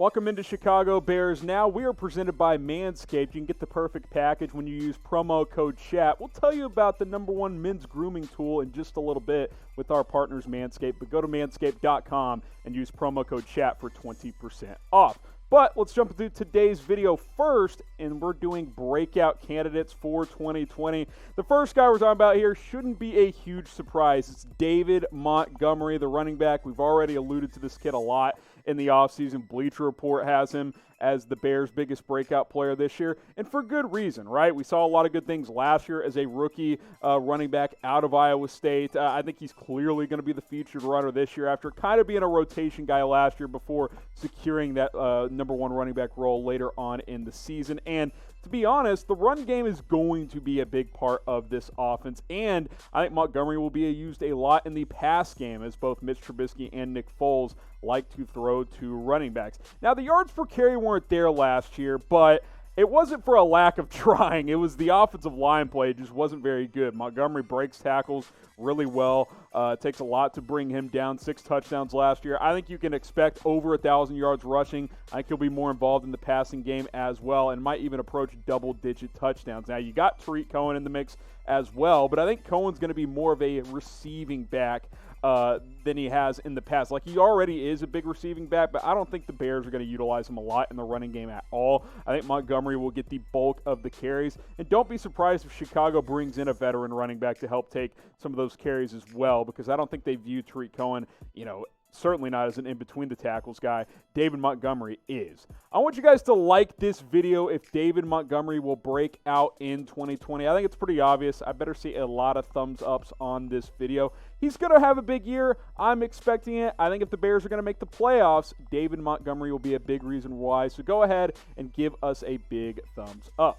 Welcome into Chicago Bears Now. We are presented by Manscaped. You can get the perfect package when you use promo code CHAT. We'll tell you about the #1 men's grooming tool in just a little bit with our partners Manscaped. But go to manscaped.com and use promo code CHAT for 20% off. But let's jump into today's video first, and we're doing breakout candidates for 2020. The first guy we're talking about here shouldn't be a huge surprise. It's David Montgomery, the running back. We've already alluded to this kid a lot in the offseason. Bleacher Report has him as the Bears' biggest breakout player this year, and for good reason, right? We saw a lot of good things last year as a rookie running back out of Iowa State. I think he's clearly going to be the featured runner this year after kind of being a rotation guy last year before securing that #1 running back role later on in the season. And to be honest, the run game is going to be a big part of this offense, and I think Montgomery will be used a lot in the pass game as both Mitch Trubisky and Nick Foles like to throw to running backs. Now, the yards per carry weren't there last year, but it wasn't for a lack of trying. It was the offensive line play just wasn't very good. Montgomery breaks tackles really well. It takes a lot to bring him down. 6 touchdowns last year. I think you can expect over 1,000 yards rushing. I think he'll be more involved in the passing game as well and might even approach double-digit touchdowns. Now, you got Tariq Cohen in the mix as well, but I think Cohen's going to be more of a receiving back than he has in the past. Like, he already is a big receiving back, but I don't think the Bears are going to utilize him a lot in the running game at all. I think Montgomery will get the bulk of the carries, and don't be surprised if Chicago brings in a veteran running back to help take some of those carries as well, because I don't think they view Tariq Cohen, certainly not as an in-between-the-tackles guy. David Montgomery is. I want you guys to like this video if David Montgomery will break out in 2020. I think it's pretty obvious. I better see a lot of thumbs-ups on this video. He's going to have a big year. I'm expecting it. I think if the Bears are going to make the playoffs, David Montgomery will be a big reason why. So go ahead and give us a big thumbs up.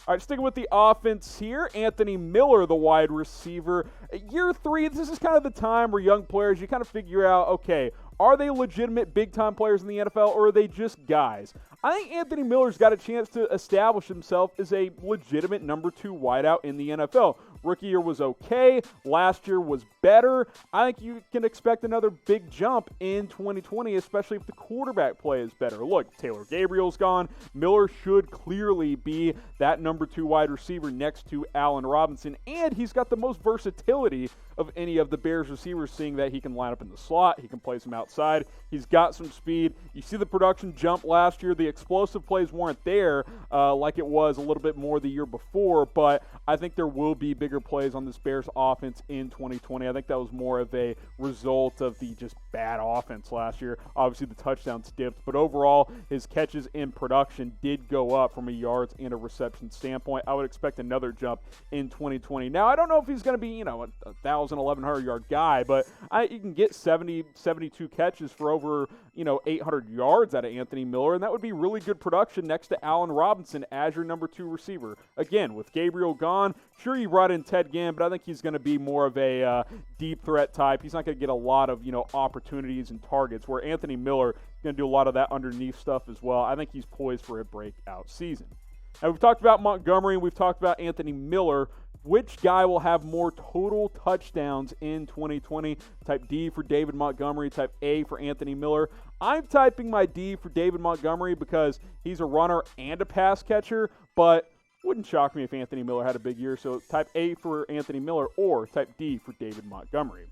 All right, sticking with the offense here, Anthony Miller, the wide receiver. Year 3, this is kind of the time where young players, you kind of figure out, okay, are they legitimate big-time players in the NFL, or are they just guys? I think Anthony Miller's got a chance to establish himself as a legitimate #2 wideout in the NFL. Rookie year was okay. Last year was better. I think you can expect another big jump in 2020, especially if the quarterback play is better. Look, Taylor Gabriel's gone. Miller should clearly be that #2 wide receiver next to Allen Robinson, and he's got the most versatility of any of the Bears receivers, seeing that he can line up in the slot, he can play some outside, he's got some speed. You see the production jump last year. The explosive plays weren't there like it was a little bit more the year before, but I think there will be bigger plays on this Bears offense in 2020. I think that was more of a result of the just bad offense last year. Obviously, the touchdowns dipped, but overall, his catches in production did go up from a yards and a reception standpoint. I would expect another jump in 2020. Now, I don't know if he's going to be, a 1,000, 1,100-yard guy, but you can get 70, 72 catches for over, 800 yards out of Anthony Miller, and that would be really good production next to Allen Robinson as your #2 receiver. Again, with Gabriel gone, sure, you brought in Ted Ginn, but I think he's going to be more of a deep threat type. He's not going to get a lot of, opportunities and targets, where Anthony Miller is going to do a lot of that underneath stuff as well. I think he's poised for a breakout season. Now, we've talked about Montgomery, and we've talked about Anthony Miller. Which guy will have more total touchdowns in 2020? Type D for David Montgomery, type A for Anthony Miller. I'm typing my D for David Montgomery because he's a runner and a pass catcher, but wouldn't shock me if Anthony Miller had a big year. So type A for Anthony Miller or type D for David Montgomery.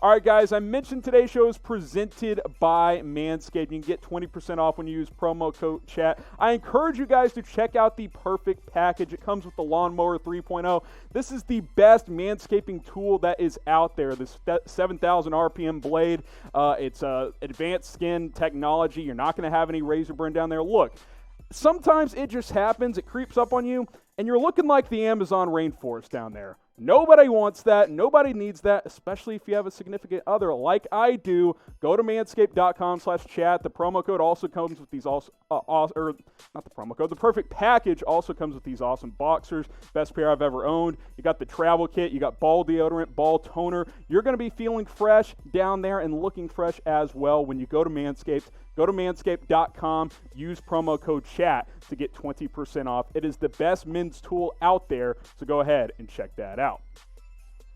All right, guys, I mentioned today's show is presented by Manscaped. You can get 20% off when you use promo code CHAT. I encourage you guys to check out the perfect package. It comes with the Lawnmower 3.0. This is the best manscaping tool that is out there. This 7,000 RPM blade. It's advanced skin technology. You're not going to have any razor burn down there. Look, sometimes it just happens. It creeps up on you, and you're looking like the Amazon rainforest down there. Nobody wants that. Nobody needs that, especially if you have a significant other like I do. Go to manscaped.com/chat. The promo code also comes with these the perfect package also comes with these awesome boxers. Best pair I've ever owned. You got the travel kit. You got ball deodorant, ball toner. You're going to be feeling fresh down there and looking fresh as well when you go to Manscaped. Go to manscaped.com. Use promo code CHAT to get 20% off. It is the best men's tool out there, so go ahead and check that out.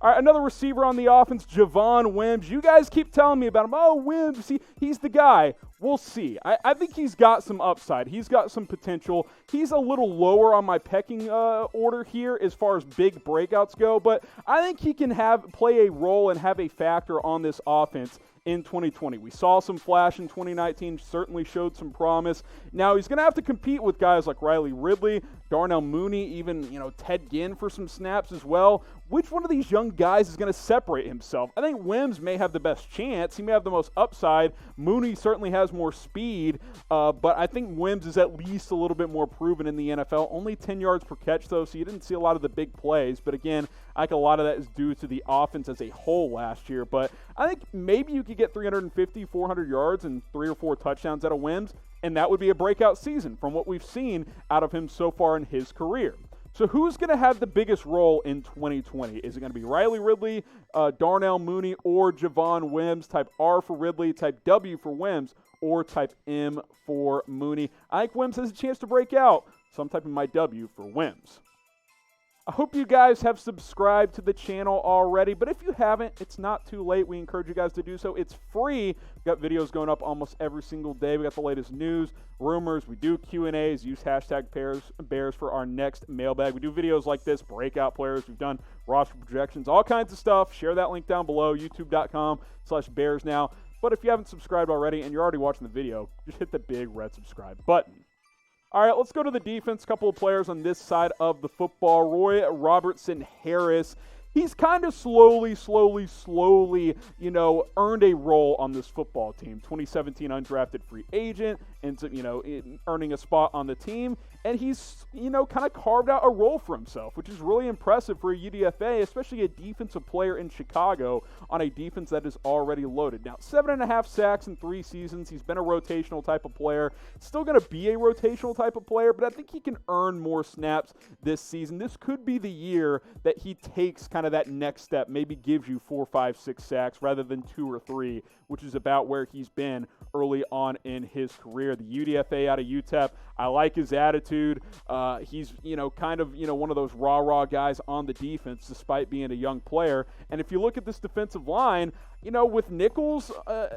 All right, another receiver on the offense, Javon Wims. You guys keep telling me about him. Oh, Wims, he's the guy. We'll see. I think he's got some upside. He's got some potential. He's a little lower on my pecking order here as far as big breakouts go, but I think he can play a role and have a factor on this offense in 2020. We saw some flash in 2019, certainly showed some promise. Now he's going to have to compete with guys like Riley Ridley, Darnell Mooney, even Ted Ginn for some snaps as well. Which one of these young guys is going to separate himself? I think Wims may have the best chance. He may have the most upside. Mooney certainly has more speed, but I think Wims is at least a little bit more proven in the NFL. Only 10 yards per catch, though, so you didn't see a lot of the big plays. But again, I think a lot of that is due to the offense as a whole last year. But I think maybe you could get 350, 400 yards and 3 or 4 touchdowns out of Wims, and that would be a breakout season from what we've seen out of him so far in his career. So who's going to have the biggest role in 2020? Is it going to be Riley Ridley, Darnell Mooney, or Javon Wims? Type R for Ridley, type W for Wims, or type M for Mooney. I think Wims has a chance to break out, so I'm typing my W for Wims. I hope you guys have subscribed to the channel already, but if you haven't, it's not too late. We encourage you guys to do so. It's free. We've got videos going up almost every single day. We got the latest news, rumors. We do Q&As. Use hashtag Bears for our next mailbag. We do videos like this, breakout players. We've done roster projections, all kinds of stuff. Share that link down below, youtube.com/BearsNow. But if you haven't subscribed already and you're already watching the video, just hit the big red subscribe button. All right, let's go to the defense. A couple of players on this side of the football. Robertson-Harris. He's kind of slowly, earned a role on this football team. 2017 undrafted free agent, ends up, earning a spot on the team. And he's, kind of carved out a role for himself, which is really impressive for a UDFA, especially a defensive player in Chicago on a defense that is already loaded. Now, 7.5 sacks in 3 seasons. He's been a rotational type of player. Still going to be a rotational type of player, but I think he can earn more snaps this season. This could be the year that he takes kind of that next step, maybe gives you 4, 5, 6 sacks rather than 2 or 3, which is about where he's been early on in his career. The UDFA out of UTEP, I like his attitude. He's, one of those rah-rah guys on the defense despite being a young player. And if you look at this defensive line, with Nichols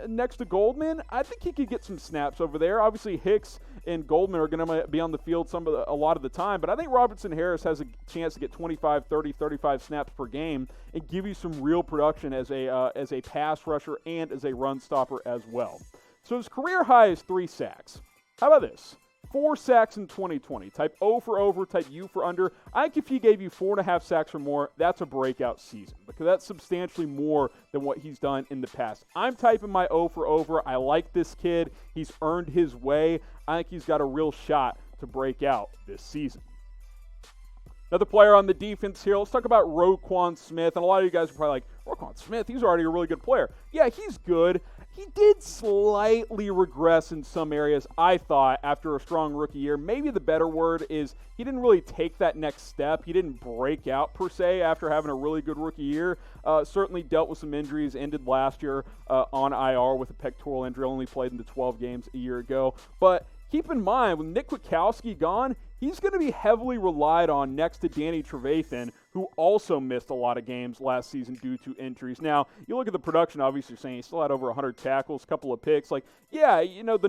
next to Goldman, I think he could get some snaps over there. Obviously, Hicks and Goldman are going to be on the field a lot of the time, but I think Robertson-Harris has a chance to get 25, 30, 35 snaps per game and give you some real production as a pass rusher and as a run stopper as well. So his career high is 3 sacks. How about this? 4 sacks in 2020. Type O for over, type U for under. I think if he gave you 4.5 sacks or more, that's a breakout season because that's substantially more than what he's done in the past. I'm typing my O for over. I like this kid. He's earned his way. I think he's got a real shot to break out this season. Another player on the defense here. Let's talk about Roquan Smith. And a lot of you guys are probably like, Roquan Smith, he's already a really good player. Yeah, he's good. He did slightly regress in some areas, I thought, after a strong rookie year. Maybe the better word is he didn't really take that next step. He didn't break out, per se, after having a really good rookie year. Certainly dealt with some injuries, ended last year on IR with a pectoral injury, only played in the 12 games a year ago. But keep in mind, with Nick Kwiatkowski gone, he's going to be heavily relied on next to Danny Trevathan, who also missed a lot of games last season due to injuries. Now, you look at the production, obviously you're saying he still had over 100 tackles, a couple of picks. The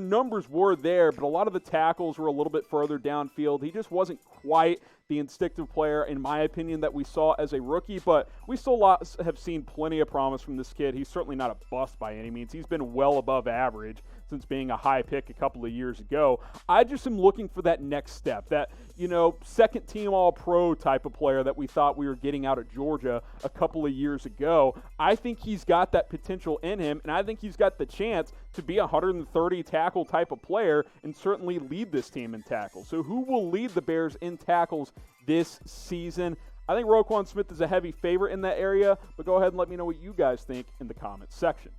numbers were there, but a lot of the tackles were a little bit further downfield. He just wasn't quite the instinctive player, in my opinion, that we saw as a rookie, but we still have seen plenty of promise from this kid. He's certainly not a bust by any means. He's been well above average since being a high pick a couple of years ago. I just am looking for that next step, that, second team all-pro type of player that we thought we were getting out of Georgia a couple of years ago. I think he's got that potential in him, and I think he's got the chance to be a 130 tackle type of player and certainly lead this team in tackles. So who will lead the Bears in tackles this season? I think Roquan Smith is a heavy favorite in that area, but go ahead and let me know what you guys think in the comments section.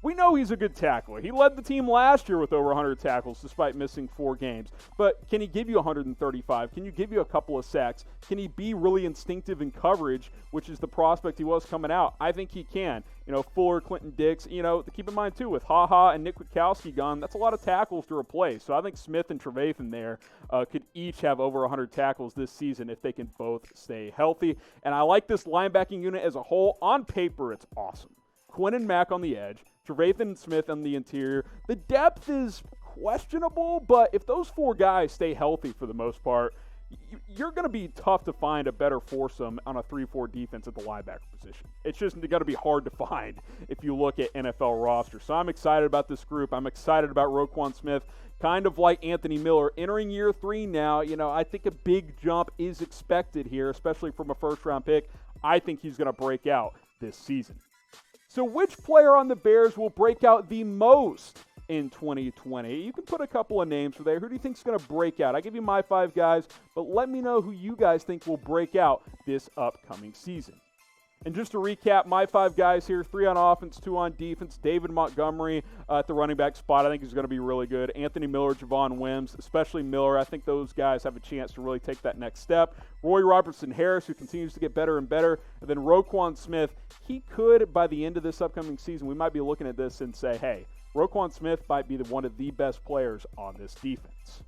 We know he's a good tackler. He led the team last year with over 100 tackles despite missing 4 games. But can he give you 135? Can you give you a couple of sacks? Can he be really instinctive in coverage, which is the prospect he was coming out? I think he can. Fuller, Clinton Dix, keep in mind too, with Ha and Nick Witkowski gone, that's a lot of tackles to replace. So I think Smith and Trevathan there could each have over 100 tackles this season if they can both stay healthy. And I like this linebacking unit as a whole. On paper, it's awesome. Quinn and Mack on the edge, Trevathan and Smith on the interior. The depth is questionable, but if those 4 guys stay healthy for the most part, you're going to be tough to find a better foursome on a 3-4 defense at the linebacker position. It's just going to be hard to find if you look at NFL roster. So I'm excited about this group. I'm excited about Roquan Smith, kind of like Anthony Miller. Entering year 3 now, I think a big jump is expected here, especially from a first-round pick. I think he's going to break out this season. So which player on the Bears will break out the most in 2020? You can put a couple of names for there. Who do you think is going to break out? I give you my 5 guys, but let me know who you guys think will break out this upcoming season. And just to recap, my 5 guys here, 3 on offense, 2 on defense. David Montgomery at the running back spot, I think he's going to be really good. Anthony Miller, Javon Wims, especially Miller. I think those guys have a chance to really take that next step. Robertson-Harris, who continues to get better and better. And then Roquan Smith, he could, by the end of this upcoming season, we might be looking at this and say, hey, Roquan Smith might be one of the best players on this defense.